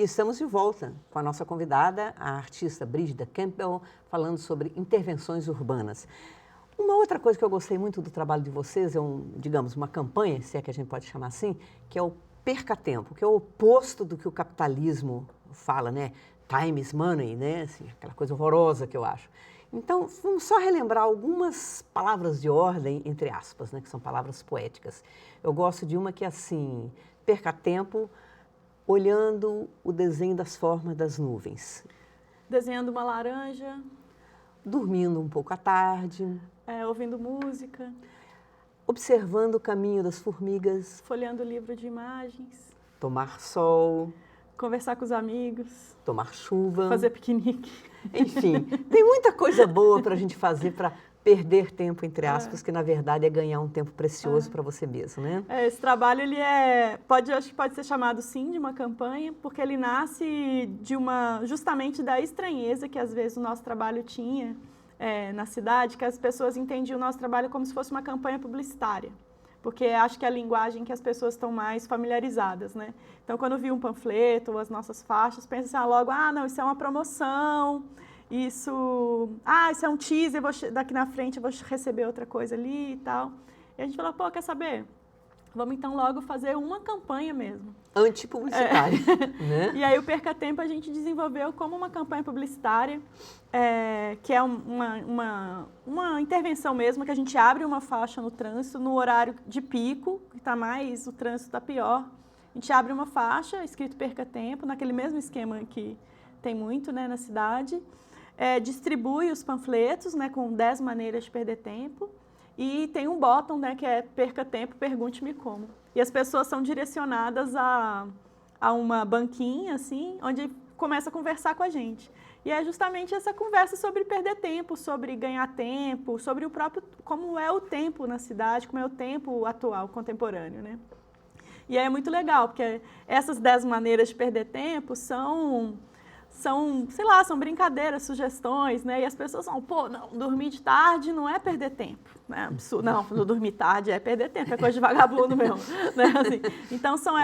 E estamos de volta com a nossa convidada, a artista Brígida Campbell, falando sobre intervenções urbanas. Uma outra coisa que eu gostei muito do trabalho de vocês é, digamos, uma campanha, se é que a gente pode chamar assim, que é o Perca Tempo, que é o oposto do que o capitalismo fala, né? Time is money, né? Assim, aquela coisa horrorosa que eu acho. Então, vamos só relembrar algumas palavras de ordem, entre aspas, né? Que são palavras poéticas. Eu gosto de uma que é assim, perca tempo olhando o desenho das formas das nuvens. Desenhando uma laranja. Dormindo um pouco à tarde. Ouvindo música. Observando o caminho das formigas. Folheando livro de imagens. Tomar sol. Conversar com os amigos. Tomar chuva. Fazer piquenique. Enfim, tem muita coisa boa para a gente fazer para perder tempo, entre aspas, que na verdade é ganhar um tempo precioso para você mesmo, né? Esse trabalho, ele acho que pode ser chamado sim de uma campanha, porque ele nasce justamente da estranheza que às vezes o nosso trabalho tinha na cidade, que as pessoas entendiam o nosso trabalho como se fosse uma campanha publicitária. Porque acho que é a linguagem que as pessoas estão mais familiarizadas, né? Então, quando vi um panfleto ou as nossas faixas, pensa assim, logo, não, isso é uma promoção, isso é um teaser, daqui na frente eu vou receber outra coisa ali e tal. E a gente falou, quer saber? Vamos então logo fazer uma campanha mesmo. Antipublicitária. Né? E aí o Perca Tempo a gente desenvolveu como uma campanha publicitária, que é uma intervenção mesmo, que a gente abre uma faixa no trânsito, no horário de pico, que o trânsito está pior. A gente abre uma faixa, escrito Perca Tempo, naquele mesmo esquema que tem muito, né, na cidade. Distribui os panfletos, né, com 10 maneiras de perder tempo. E tem um botão, né, que é Perca Tempo, Pergunte-me Como. E as pessoas são direcionadas a uma banquinha, assim, onde começa a conversar com a gente. E é justamente essa conversa sobre perder tempo, sobre ganhar tempo, sobre o próprio, como é o tempo na cidade, como é o tempo atual, contemporâneo, né? E é muito legal, porque essas 10 maneiras de perder tempo são, sei lá, são brincadeiras, sugestões, né? E as pessoas falam, não, dormir de tarde não é perder tempo, né? Absurdo. Não, dormir tarde é perder tempo, é coisa de vagabundo mesmo, né? Assim, então são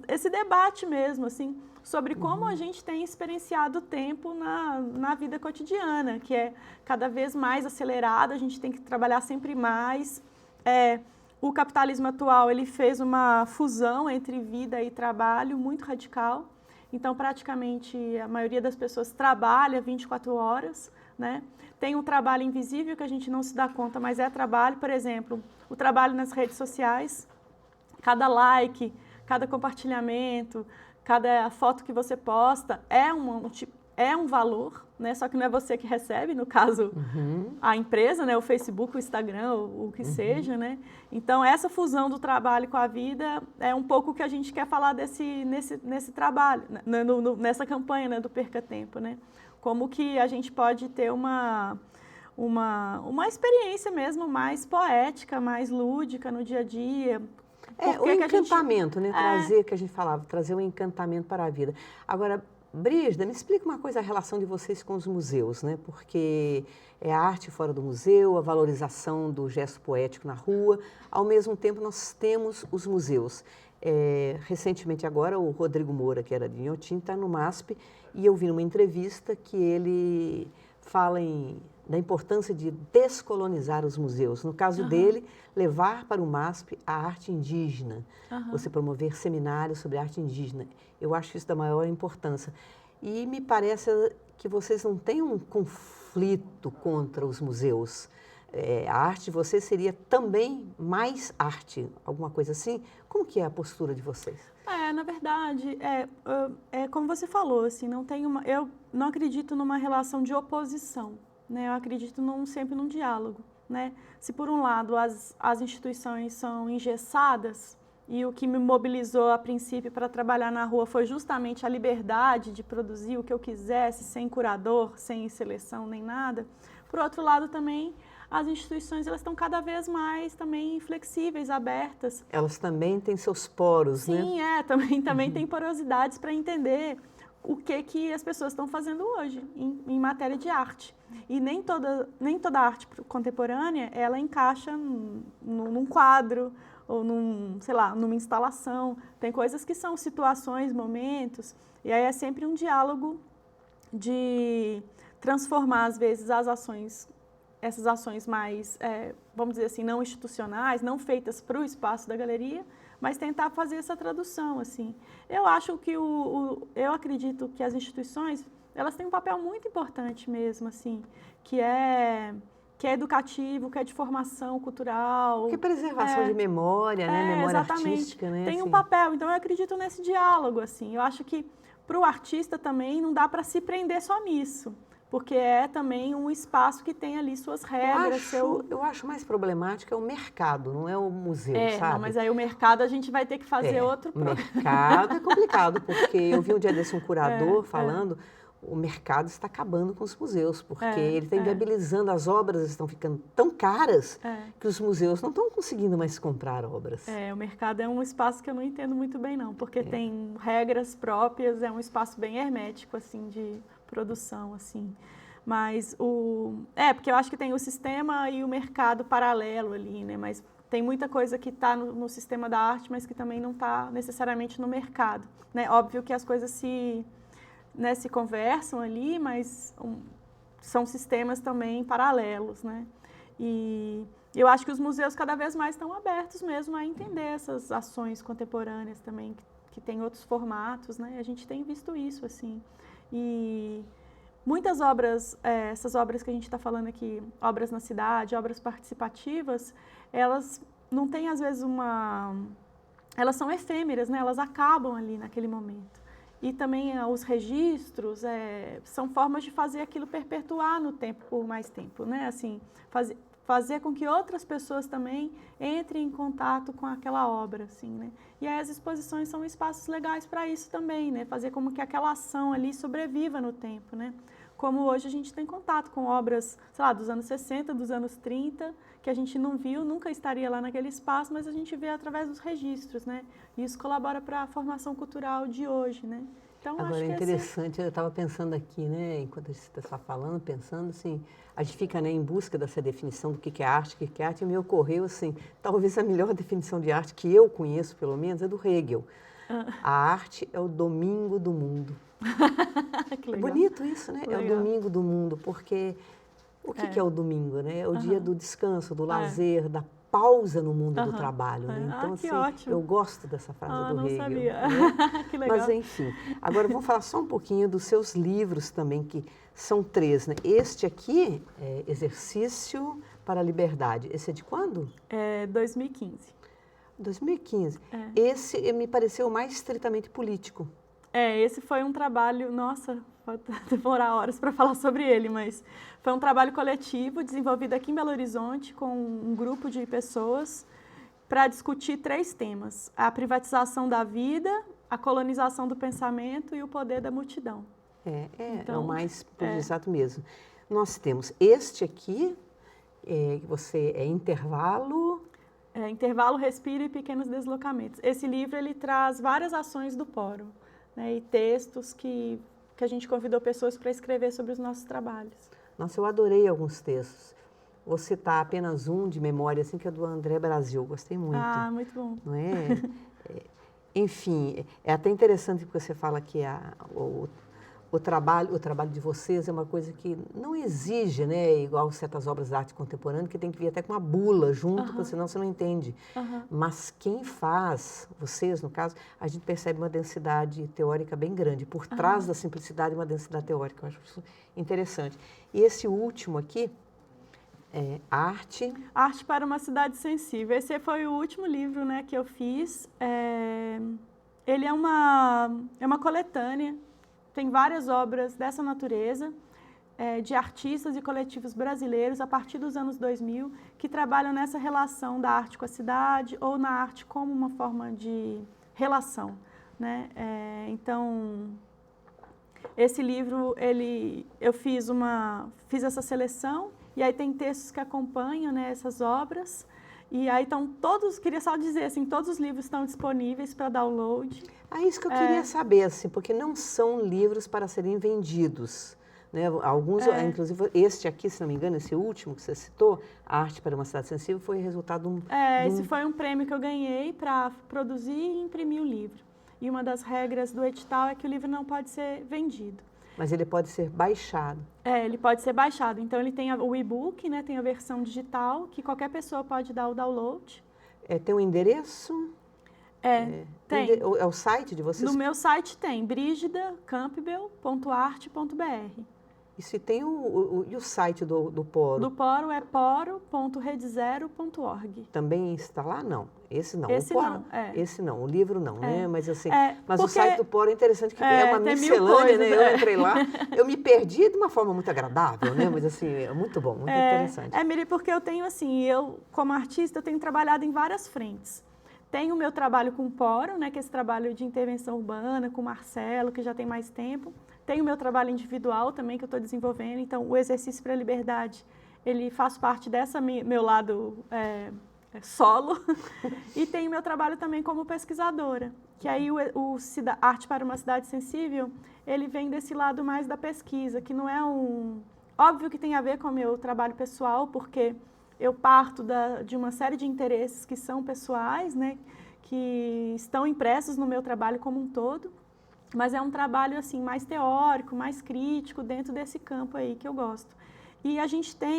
esse debate mesmo, assim, sobre como a gente tem experienciado o tempo na vida cotidiana, que é cada vez mais acelerado, a gente tem que trabalhar sempre mais. O capitalismo atual, ele fez uma fusão entre vida e trabalho muito radical. Então, praticamente, a maioria das pessoas trabalha 24 horas, né? Tem um trabalho invisível que a gente não se dá conta, mas é trabalho. Por exemplo, o trabalho nas redes sociais, cada like, cada compartilhamento, cada foto que você posta é um valor, né? Só que não é você que recebe, no caso, a empresa, né? O Facebook, o Instagram, o que seja, né? Então, essa fusão do trabalho com a vida é um pouco o que a gente quer falar nesse trabalho, nessa campanha, né, do Perca Tempo, né? Como que a gente pode ter uma experiência mesmo mais poética, mais lúdica no dia a dia. O encantamento, né? Trazer, que a gente falava, trazer um encantamento para a vida. Agora, Brígida, me explica uma coisa, a relação de vocês com os museus, né? Porque é a arte fora do museu, a valorização do gesto poético na rua. Ao mesmo tempo, nós temos os museus. Recentemente agora, o Rodrigo Moura, que era de Inhotim, está no MASP, e eu vi numa entrevista que ele fala da importância de descolonizar os museus. No caso dele, levar para o MASP a arte indígena, você promover seminários sobre arte indígena. Eu acho isso da maior importância. E me parece que vocês não têm um conflito contra os museus. A arte de vocês seria também mais arte, alguma coisa assim? Como que é a postura de vocês? Na verdade, como você falou, assim, eu não acredito numa relação de oposição, né? Eu acredito sempre num diálogo, né? Se por um lado as instituições são engessadas, e o que me mobilizou a princípio para trabalhar na rua foi justamente a liberdade de produzir o que eu quisesse, sem curador, sem seleção, nem nada. Por outro lado, também, as instituições elas estão cada vez mais também flexíveis, abertas. Elas também têm seus poros, né? Sim, também tem porosidades para entender o que as pessoas estão fazendo hoje em matéria de arte. E nem toda arte contemporânea, ela encaixa num quadro, ou sei lá, numa instalação. Tem coisas que são situações, momentos, e aí é sempre um diálogo de transformar, às vezes, essas ações mais, vamos dizer assim, não institucionais, não feitas para o espaço da galeria, mas tentar fazer essa tradução, assim. Eu acho que eu acredito que as instituições, elas têm um papel muito importante mesmo, assim, que é educativo, que é de formação cultural. Que é preservação de memória, né? Memória artística, né? Tem um papel, então eu acredito nesse diálogo, assim. Eu acho que para o artista também não dá para se prender só nisso, porque é também um espaço que tem ali suas regras. Eu acho mais problemático é o mercado, não é o museu, sabe? Não, mas aí o mercado a gente vai ter que fazer outro programa. O mercado é complicado, porque eu vi um dia desse um curador falando, o mercado está acabando com os museus, porque ele está inviabilizando, as obras estão ficando tão caras que os museus não estão conseguindo mais comprar obras. O mercado é um espaço que eu não entendo muito bem, não, porque tem regras próprias, é um espaço bem hermético, assim, de produção, assim. Mas porque eu acho que tem o sistema e o mercado paralelo ali, né? Mas tem muita coisa que está no sistema da arte, mas que também não está necessariamente no mercado, né? Óbvio que as coisas se conversam ali, mas são sistemas também paralelos, né? E eu acho que os museus cada vez mais estão abertos mesmo a entender essas ações contemporâneas também, que tem outros formatos, né? A gente tem visto isso, assim. E muitas obras, essas obras que a gente está falando aqui, obras na cidade, obras participativas, elas não têm, às vezes, elas são efêmeras, né? Elas acabam ali naquele momento. E também os registros são formas de fazer aquilo perpetuar no tempo, por mais tempo, né? Assim, fazer com que outras pessoas também entrem em contato com aquela obra, assim, né? E aí as exposições são espaços legais para isso também, né? Fazer como que aquela ação ali sobreviva no tempo, né? Como hoje a gente tem contato com obras, sei lá, dos anos 60, dos anos 30, que a gente não viu, nunca estaria lá naquele espaço, mas a gente vê através dos registros, né? E isso colabora para a formação cultural de hoje, né? Então, agora, acho que é interessante, eu estava pensando aqui, né, enquanto você está falando, pensando assim, a gente fica, né, em busca dessa definição do que é arte, o que é arte, e me ocorreu assim, talvez a melhor definição de arte que eu conheço, pelo menos, é do Hegel. A arte é o domingo do mundo. Que é legal. bonito isso, né? Legal. É o domingo do mundo, porque o que é o domingo, né? É o dia do descanso, do lazer, da pausa no mundo do trabalho, né? Então, que assim, ótimo. eu gosto dessa frase do Hegel. Sabia. Né? Que legal. Mas, enfim, agora vamos falar só um pouquinho dos seus livros também, que são 3, né? Este aqui é Exercício para a Liberdade. Esse é de quando? 2015. 2015. Esse me pareceu mais estritamente político. Esse foi um trabalho, nossa, pode demorar horas para falar sobre ele, mas foi um trabalho coletivo desenvolvido aqui em Belo Horizonte com um grupo de pessoas para discutir 3 temas: a privatização da vida, a colonização do pensamento e o poder da multidão. Então, é o mais exato mesmo. Nós temos este aqui, você intervalo... Intervalo, respiro e pequenos deslocamentos. Esse livro, ele traz várias ações do Poro, né, e textos que a gente convidou pessoas para escrever sobre os nossos trabalhos. Nossa, eu adorei alguns textos. Vou citar apenas um de memória, assim, que é do André Brasil. Gostei muito. Muito bom. Não é? Enfim, é até interessante porque você fala que o trabalho de vocês é uma coisa que não exige, né, igual certas obras de arte contemporânea, que tem que vir até com uma bula junto, porque senão você não entende. Mas quem faz, vocês no caso, a gente percebe uma densidade teórica bem grande. Por trás da simplicidade, uma densidade teórica. Eu acho isso interessante. E esse último aqui é Arte... Arte para uma Cidade Sensível. Esse foi o último livro, né, que eu fiz. Ele é uma coletânea. Tem várias obras dessa natureza, de artistas e coletivos brasileiros, a partir dos anos 2000, que trabalham nessa relação da arte com a cidade ou na arte como uma forma de relação, né? Então, esse livro, eu fiz essa seleção, e aí tem textos que acompanham, né, essas obras. E aí estão queria só dizer assim, todos os livros estão disponíveis para download. Isso que eu queria saber, assim, porque não são livros para serem vendidos, né? Alguns, inclusive este aqui, se não me engano, esse último que você citou, A Arte para uma Cidade Sensível, foi resultado de esse foi um prêmio que eu ganhei para produzir e imprimir o livro. E uma das regras do edital é que o livro não pode ser vendido. Mas ele pode ser baixado. Ele pode ser baixado. Então, ele tem o e-book, né? Tem a versão digital, que qualquer pessoa pode dar o download. Tem um endereço? Tem. É o site de vocês? No meu site tem, brigidacampbell.arte.br. E se tem e o site do Poro? Do Poro é poro.redezero.org. Também está lá? Não. Esse não. Esse o Poro, não, Esse não. O livro não, né? Mas assim, mas porque, o site do Poro é interessante, que é uma miscelânea, né? Eu entrei lá, eu me perdi de uma forma muito agradável, né? Mas assim, é muito bom, muito interessante. Miri, porque eu tenho assim, eu como artista, eu tenho trabalhado em várias frentes. Tenho o meu trabalho com o Poro, né? Que é esse trabalho de intervenção urbana, com o Marcelo, que já tem mais tempo. Tenho o meu trabalho individual também, que eu estou desenvolvendo. Então, o Exercício para a Liberdade, ele faz parte dessa meu lado solo. E tenho o meu trabalho também como pesquisadora, que aí o Arte para uma Cidade Sensível, ele vem desse lado mais da pesquisa, que não é óbvio que tem a ver com o meu trabalho pessoal, porque eu parto de uma série de interesses que são pessoais, né, que estão impressos no meu trabalho como um todo. Mas é um trabalho assim mais teórico, mais crítico dentro desse campo aí que eu gosto. E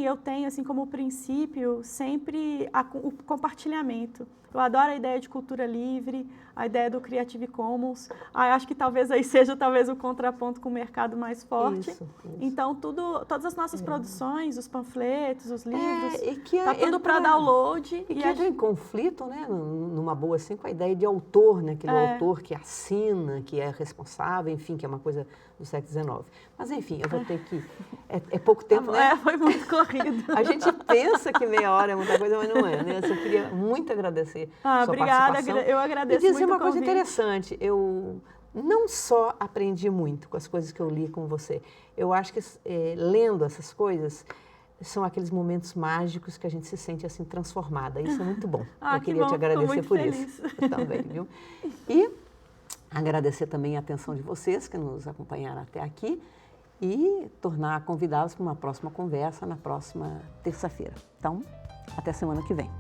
eu tenho assim como princípio sempre o compartilhamento. Eu adoro a ideia de cultura livre, a ideia do Creative Commons. Acho que talvez aí seja o contraponto com o mercado mais forte. Isso. Então todas as nossas produções, os panfletos, os livros, tá tudo para download. E que entra em conflito, né, numa boa assim, com a ideia de autor, né, aquele autor que assina, que é responsável, enfim, que é uma coisa do século XIX. Mas enfim, eu vou ter que... É pouco tempo, né? Foi muito corrido. A gente pensa que meia hora é muita coisa, mas não é, né? Eu queria muito agradecer sua obrigada, participação. Eu agradeço muito. E muito dizer uma coisa convite. interessante, eu não só aprendi muito com as coisas que eu li com você, eu acho que lendo essas coisas são aqueles momentos mágicos que a gente se sente assim transformada. Isso é muito bom. Eu queria te agradecer por isso. Eu também, viu? E agradecer também a atenção de vocês que nos acompanharam até aqui e convidá-los para uma próxima conversa na próxima terça-feira. Então, até semana que vem.